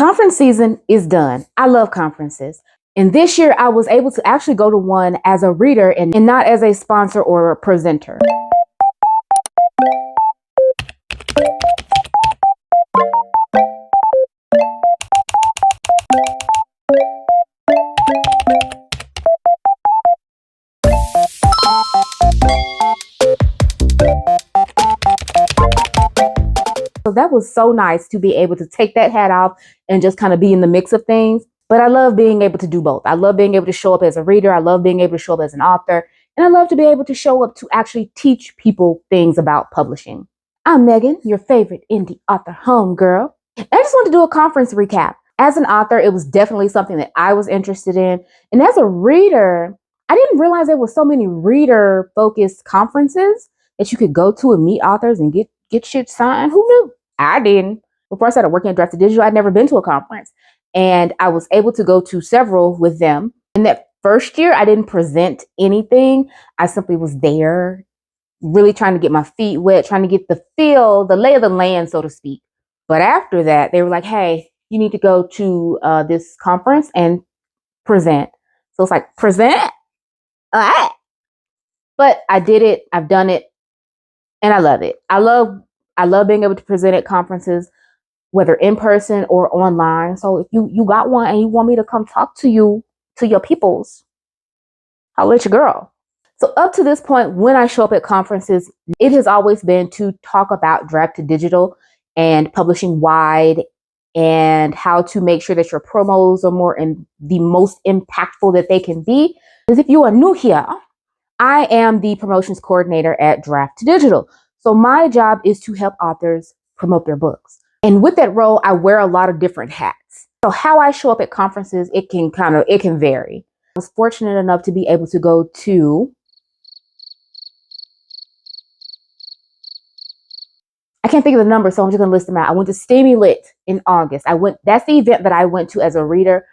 Conference season is done. I love conferences. And this year I was able to actually go to one as a reader and not as a sponsor or a presenter. So that was so nice to be able to take that hat off and just kind of be in the mix of things. But I love being able to do both. I love being able to show up as a reader. I love being able to show up as an author. And I love to be able to show up to actually teach people things about publishing. I'm Megan, your favorite indie author homegirl. I just want to do a conference recap. As an author, it was definitely something that I was interested in. And as a reader, I didn't realize there were so many reader-focused conferences that you could go to and meet authors and get shit signed. Who knew? I didn't. Before I started working at Drafted Digital, I'd never been to a conference. And I was able to go to several with them. In that first year, I didn't present anything. I simply was there, really trying to get my feet wet, trying to get the feel, the lay of the land, so to speak. But after that, they were like, hey, you need to go to this conference and present. So it's like, present? But I did it. I've done it. And I love it. I love being able to present at conferences, whether in person or online. So if you got one and you want me to come talk to you, to your peoples, I'll let your girl. So up to this point, when I show up at conferences, it has always been to talk about Drafted Digital and publishing wide and how to make sure that your promos are more and the most impactful that they can be. Because if you are new here, I am the promotions coordinator at Drafted Digital. So my job is to help authors promote their books. And with that role, I wear a lot of different hats. So how I show up at conferences, it can vary. I was fortunate enough to be able to go to, I can't think of the number, so I'm just gonna list them out. I went to Steamylit in August. That's the event that I went to as a reader.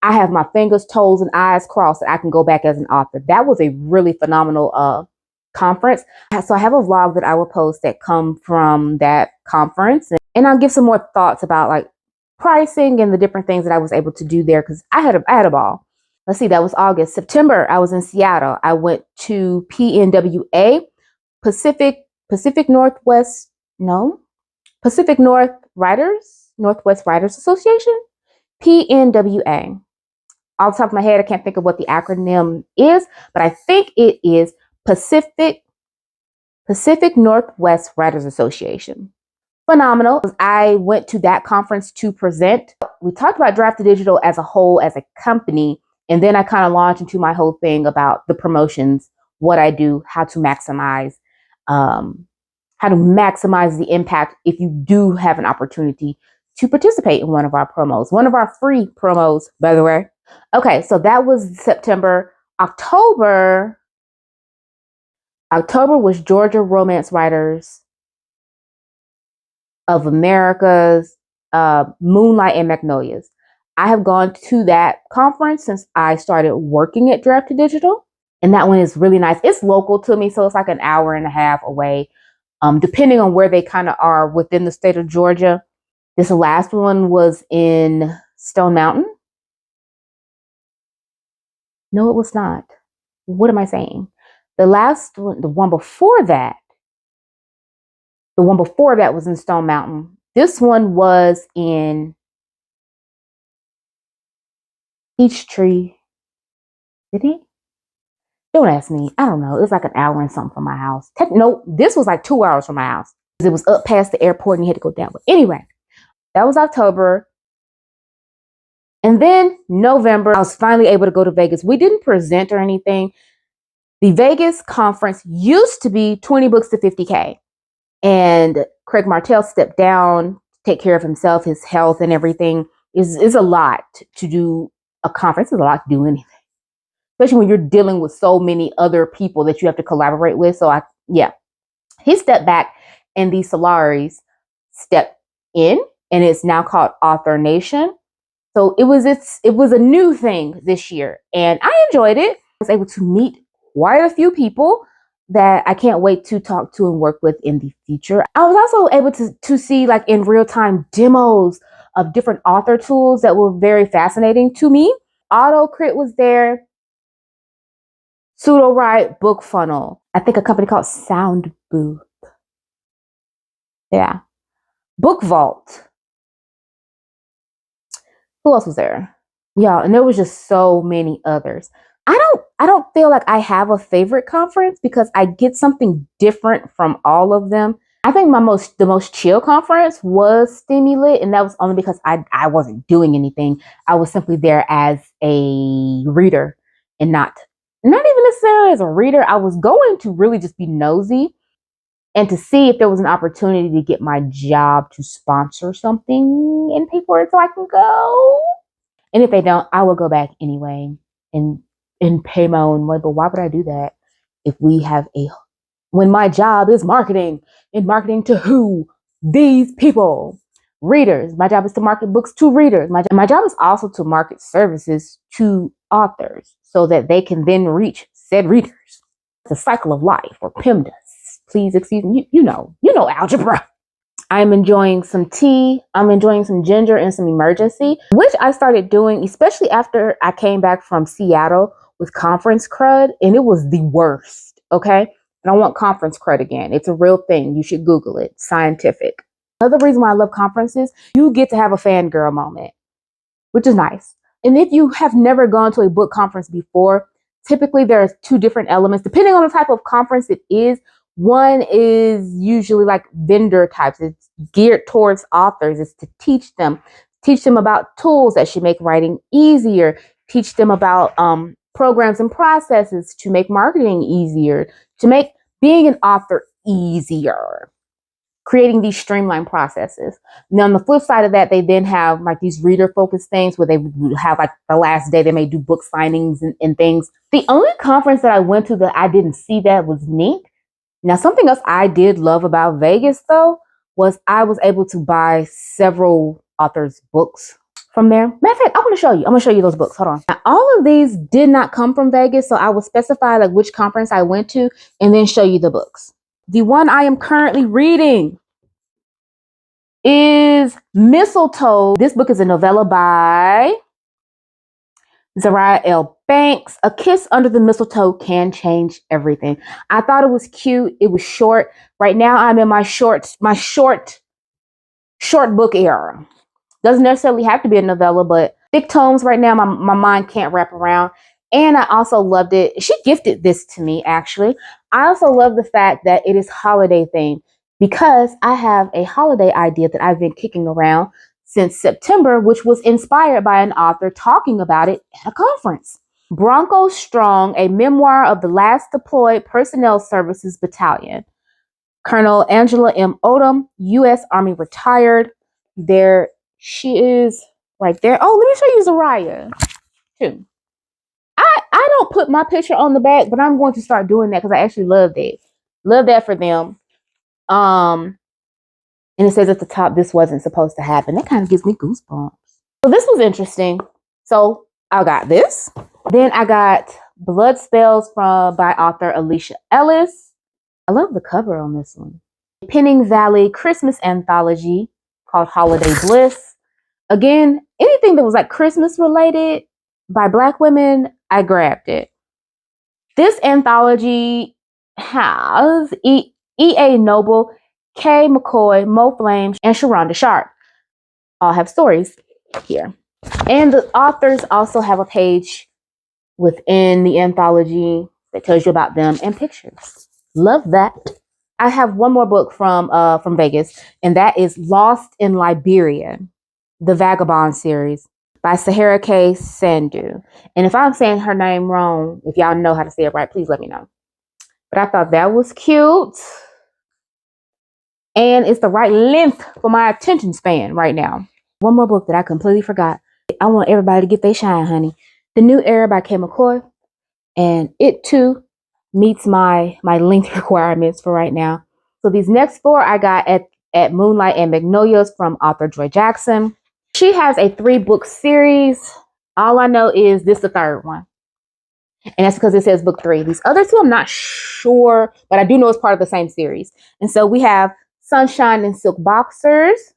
I have my fingers, toes, and eyes crossed that I can go back as an author. That was a really phenomenal conference. So I have a vlog that I will post that come from that conference. And I'll give some more thoughts about like pricing and the different things that I was able to do there because I had a ball. Let's see, that was August. September, I was in Seattle. I went to PNWA, Pacific North Northwest Writers Association, PNWA. Off the top of my head, I can't think of what the acronym is, but I think it is Pacific Northwest Writers Association. Phenomenal. I went to that conference to present. We talked about Drafted Digital as a whole, as a company, and then I kind of launched into my whole thing about the promotions, what I do, how to maximize the impact if you do have an opportunity to participate in one of our promos, one of our free promos, by the way. Okay, so that was September. October was Georgia Romance Writers of America's Moonlight and Magnolias. I have gone to that conference since I started working at Drafted Digital, and that one is really nice. It's local to me, so it's like an hour and a half away, depending on where they kind of are within the state of Georgia. This last one was in Stone Mountain. No, it was not. What am I saying? The one before that was in Stone Mountain. This one was in Peachtree City. Don't ask me. I don't know. It was like an hour and something from my house. No, this was like 2 hours from my house. It was up past the airport and you had to go down. But anyway, that was October. And then November, I was finally able to go to Vegas. We didn't present or anything. The Vegas conference used to be 20 books to 50K. And Craig Martell stepped down to take care of himself, his health and everything. Is a lot to do a conference. It's a lot to do anything. Especially when you're dealing with so many other people that you have to collaborate with. So he stepped back and the Solaris stepped in, and it's now called Author Nation. So it was a new thing this year, and I enjoyed it. I was able to meet quite a few people that I can't wait to talk to and work with in the future. I was also able to see like in real time demos of different author tools that were very fascinating to me. AutoCrit was there. Pseudo-Write, Book Funnel. I think a company called Sound Booth. Yeah. Book Vault. Who else was there? Yeah, and there was just so many others. I don't feel like I have a favorite conference because I get something different from all of them. I think the most chill conference was Steamylit, and that was only because I wasn't doing anything. I was simply there as a reader and not even necessarily as a reader. I was going to really just be nosy and to see if there was an opportunity to get my job to sponsor something and pay for it so I can go. And if they don't, I will go back anyway and pay my own way. But why would I do that if we have when my job is marketing, and marketing to who? These people, readers. My job is to market books to readers. My job is also to market services to authors so that they can then reach said readers. It's a cycle of life, or PEMDAS. Please excuse me. You know algebra. I'm enjoying some tea. I'm enjoying some ginger and some emergency, which I started doing, especially after I came back from Seattle with conference crud, and it was the worst. Okay. And I want conference crud again. It's a real thing. You should Google it. Scientific. Another reason why I love conferences, you get to have a fangirl moment, which is nice. And if you have never gone to a book conference before, typically there's two different elements, depending on the type of conference it is. One is usually like vendor types. It's geared towards authors. It's to teach them about tools that should make writing easier, teach them about programs and processes to make marketing easier, to make being an author easier, creating these streamlined processes. Now, on the flip side of that, they then have like these reader focused things where they have like the last day they may do book signings and things. The only conference that I went to that I didn't see that was neat. Now, something else I did love about Vegas, though, was I was able to buy several authors' books from there. Matter of fact, I'm going to show you those books. Hold on. Now, all of these did not come from Vegas, so I will specify like which conference I went to and then show you the books. The one I am currently reading is Mistletoe. This book is a novella by Zariah L. Banks. A Kiss Under the Mistletoe Can Change Everything. I thought it was cute. It was short. Right now I'm in my short book era. Doesn't necessarily have to be a novella, but thick tomes right now my mind can't wrap around. And I also loved it. She gifted this to me, actually. I also love the fact that it is holiday themed because I have a holiday idea that I've been kicking around since September, which was inspired by an author talking about it at a conference. Bronco Strong, a memoir of the last deployed Personnel Services Battalion. Colonel Angela M. Odom, U.S. Army retired. There she is right there. Oh, let me show you Zariah too. I don't put my picture on the back, but I'm going to start doing that because I actually loved it. Love that for them. And it says at the top, this wasn't supposed to happen. That kind of gives me goosebumps. So this was interesting. So I got this. Then I got Blood Spells by author Alicia Ellis. I love the cover on this one. Penning Valley Christmas anthology called Holiday Bliss. Again, anything that was like Christmas related by Black women, I grabbed it. This anthology has E.A. Noble, Kay McCoy, Mo Flames, and Sharonda Sharp. All have stories here. And the authors also have a page within the anthology that tells you about them and pictures. Love that. I have one more book from Vegas, and that is Lost in Liberia, the Vagabond series by Sahara K. Sandhu. And if I'm saying her name wrong, if y'all know how to say it right, please let me know. But I thought that was cute. And it's the right length for my attention span right now. One more book that I completely forgot. I want everybody to get their shine, honey. The New Era by Kay McCoy. And it too meets my length requirements for right now. So these next four I got at Moonlight and Magnolias from author Joy Jackson. She has a 3-book series. All I know is this is the third one. And that's because it says book 3. These other two I'm not sure, but I do know it's part of the same series. And so we have Sunshine and Silk Boxers.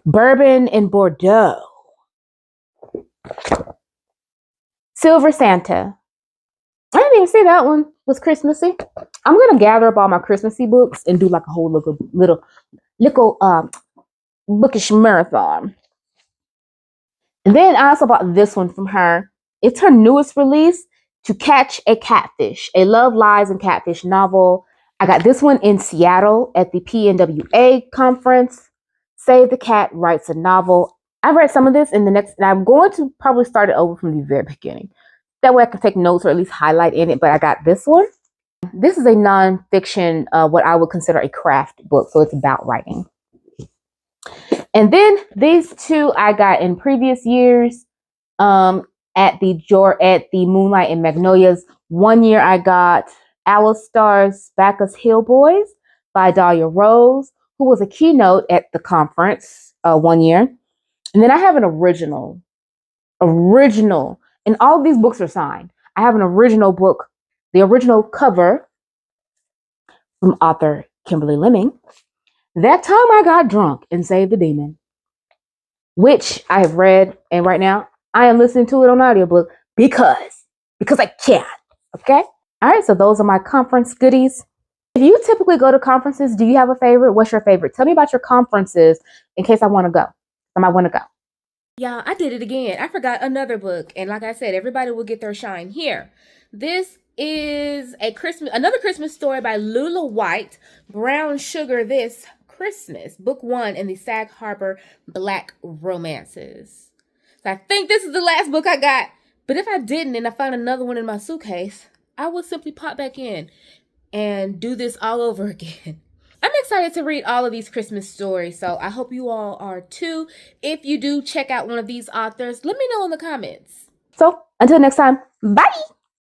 Bourbon and Bordeaux. Silver Santa. I didn't even see that one was Christmassy. I'm gonna gather up all my Christmassy books and do like a whole little bookish marathon. And then I also bought this one from her. It's her newest release, To Catch a Catfish, a Love, Lies, and Catfish novel. I got this one in Seattle at the PNWA conference. Save the Cat writes a novel. I read some of this in the next, and I'm going to probably start it over from the very beginning. That way I can take notes or at least highlight in it, but I got this one. This is a nonfiction, what I would consider a craft book, so it's about writing. And then these two I got in previous years at the Moonlight and Magnolias. One year I got Alistar's Bacchus Hill Boys by Dahlia Rose, who was a keynote at the conference one year. And then I have an original, and all of these books are signed. I have an original book, the original cover from author Kimberly Lemming. That Time I Got Drunk and Saved the Demon, which I have read, and right now I am listening to it on audiobook because I can. Okay? All right, so those are my conference goodies. If you typically go to conferences, do you have a favorite? What's your favorite? Tell me about your conferences in case I want to go. I might want to go. Yeah, I did it again. I forgot another book. And like I said, everybody will get their shine here. This is another Christmas story by Lula White, Brown Sugar This Christmas, book 1 in the Sag Harbor Black Romances. So I think this is the last book I got. But if I didn't and I found another one in my suitcase, I would simply pop back in and do this all over again. I'm excited to read all of these Christmas stories, so I hope you all are too. If you do check out one of these authors, let me know in the comments. So until next time, bye.